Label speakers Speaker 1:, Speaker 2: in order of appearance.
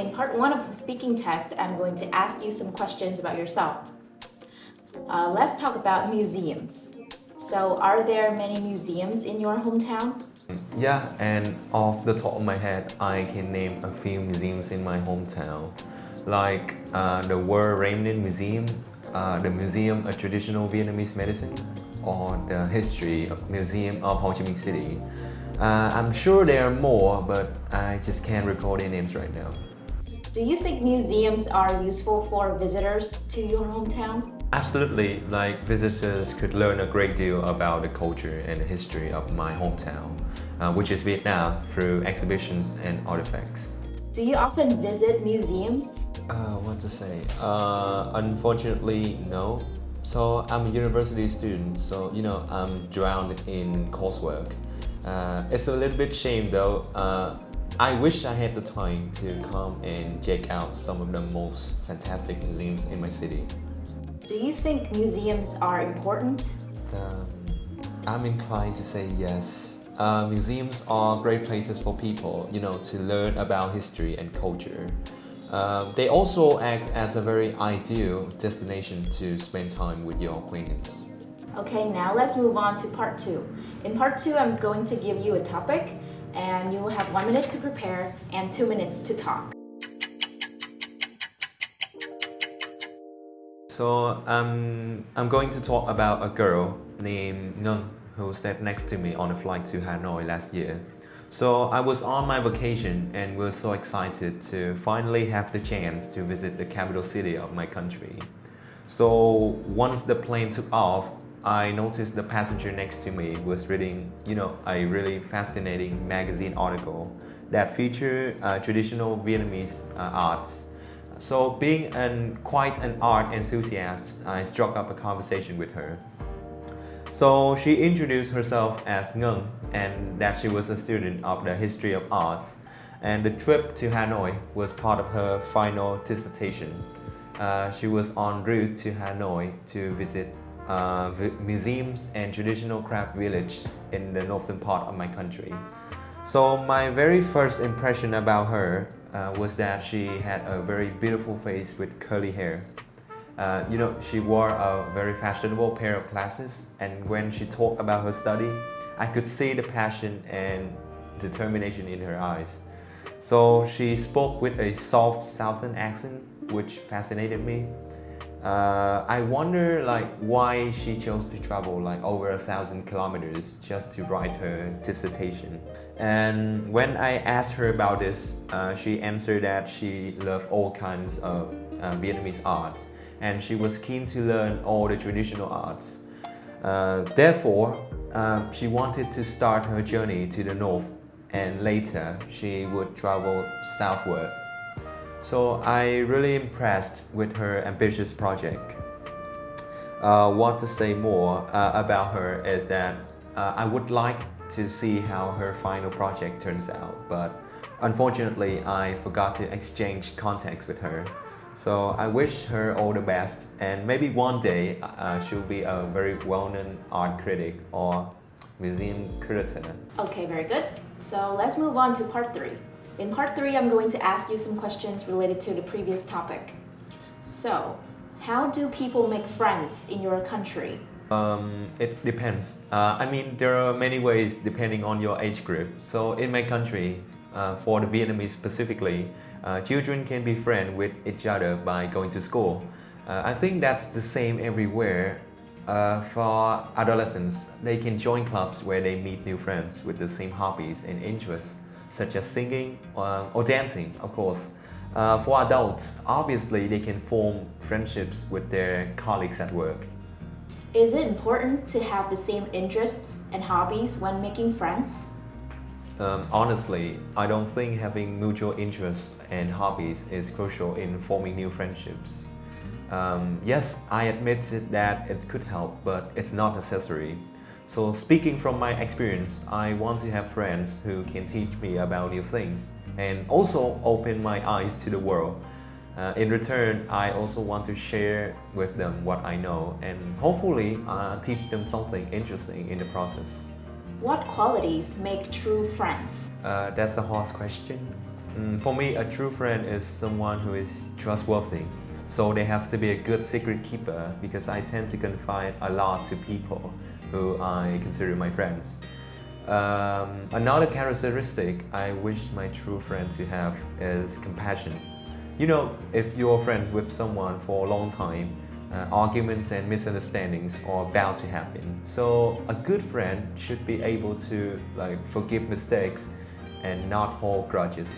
Speaker 1: in part 1 of the speaking test, I'm going to ask you some questions about yourself. Let's talk about museums. So, are there many museums in your hometown?
Speaker 2: Yeah, and off the top of my head, I can name a few museums in my hometown, like the World Remnant Museum, the Museum of Traditional Vietnamese Medicine, or the History Museum of Ho Chi Minh City. I'm sure there are more, but I just can't recall their names right now.
Speaker 1: Do you think museums are useful for visitors to your hometown?
Speaker 2: Absolutely, like visitors could learn a great deal about the culture and the history of my hometown, which is Vietnam, through exhibitions and artifacts.
Speaker 1: Do you often visit museums?
Speaker 2: What to say? Unfortunately, no. So I'm a university student, so I'm drowned in coursework. It's a little bit shame though. I wish I had the time to come and check out some of the most fantastic museums in my city.
Speaker 1: Do you think museums are important?
Speaker 2: I'm inclined to say yes. Museums are great places for people, to learn about history and culture. They also act as a very ideal destination to spend time with your acquaintance.
Speaker 1: Okay, now let's move on to part 2. In part 2, I'm going to give you a topic, and you will have 1 minute to prepare and 2 minutes to talk.
Speaker 2: So I'm going to talk about a girl named Nhằn who sat next to me on a flight to Hanoi last year. So I was on my vacation and was so excited to finally have the chance to visit the capital city of my country. So once the plane took off, I noticed the passenger next to me was reading, a really fascinating magazine article that featured traditional Vietnamese arts. So being quite an art enthusiast, I struck up a conversation with her. So she introduced herself as Nhằn and that she was a student of the history of art. And the trip to Hanoi was part of her final dissertation. She was en route to Hanoi to visit museums and traditional craft villages in the northern part of my country. So my very first impression about her was that she had a very beautiful face with curly hair. She wore a very fashionable pair of glasses, and when she talked about her study, I could see the passion and determination in her eyes. So she spoke with a soft southern accent, which fascinated me. I wonder why she chose to travel over 1,000 kilometers just to write her dissertation. And when I asked her about this, she answered that she loved all kinds of Vietnamese arts and she was keen to learn all the traditional arts. Therefore, she wanted to start her journey to the north and later she would travel southward. So I really impressed with her ambitious project. What to say more about her is that I would like to see how her final project turns out, but unfortunately I forgot to exchange contacts with her. So I wish her all the best, and maybe one day she'll be a very well-known art critic or museum curator.
Speaker 1: Okay, very good. So let's move on to part 3. In part 3, I'm going to ask you some questions related to the previous topic. So, how do people make friends in your country?
Speaker 2: It depends. There are many ways depending on your age group. So in my country, for the Vietnamese specifically, children can be friends with each other by going to school. I think that's the same everywhere. For adolescents, they can join clubs where they meet new friends with the same hobbies and interests, such as singing or dancing, of course. For adults, obviously they can form friendships with their colleagues at work.
Speaker 1: Is it important to have the same interests and hobbies when making friends?
Speaker 2: Honestly, I don't think having mutual interests and hobbies is crucial in forming new friendships. Yes, I admit that it could help, but it's not necessary. So speaking from my experience, I want to have friends who can teach me about new things and also open my eyes to the world. In return, I also want to share with them what I know and hopefully teach them something interesting in the process.
Speaker 1: What qualities make true friends?
Speaker 2: That's a hard question. For me, a true friend is someone who is trustworthy. So they have to be a good secret keeper because I tend to confide a lot to people who I consider my friends. Another characteristic I wish my true friend to have is compassion. You know, if you're friends with someone for a long time, arguments and misunderstandings are bound to happen. So a good friend should be able to forgive mistakes and not hold grudges.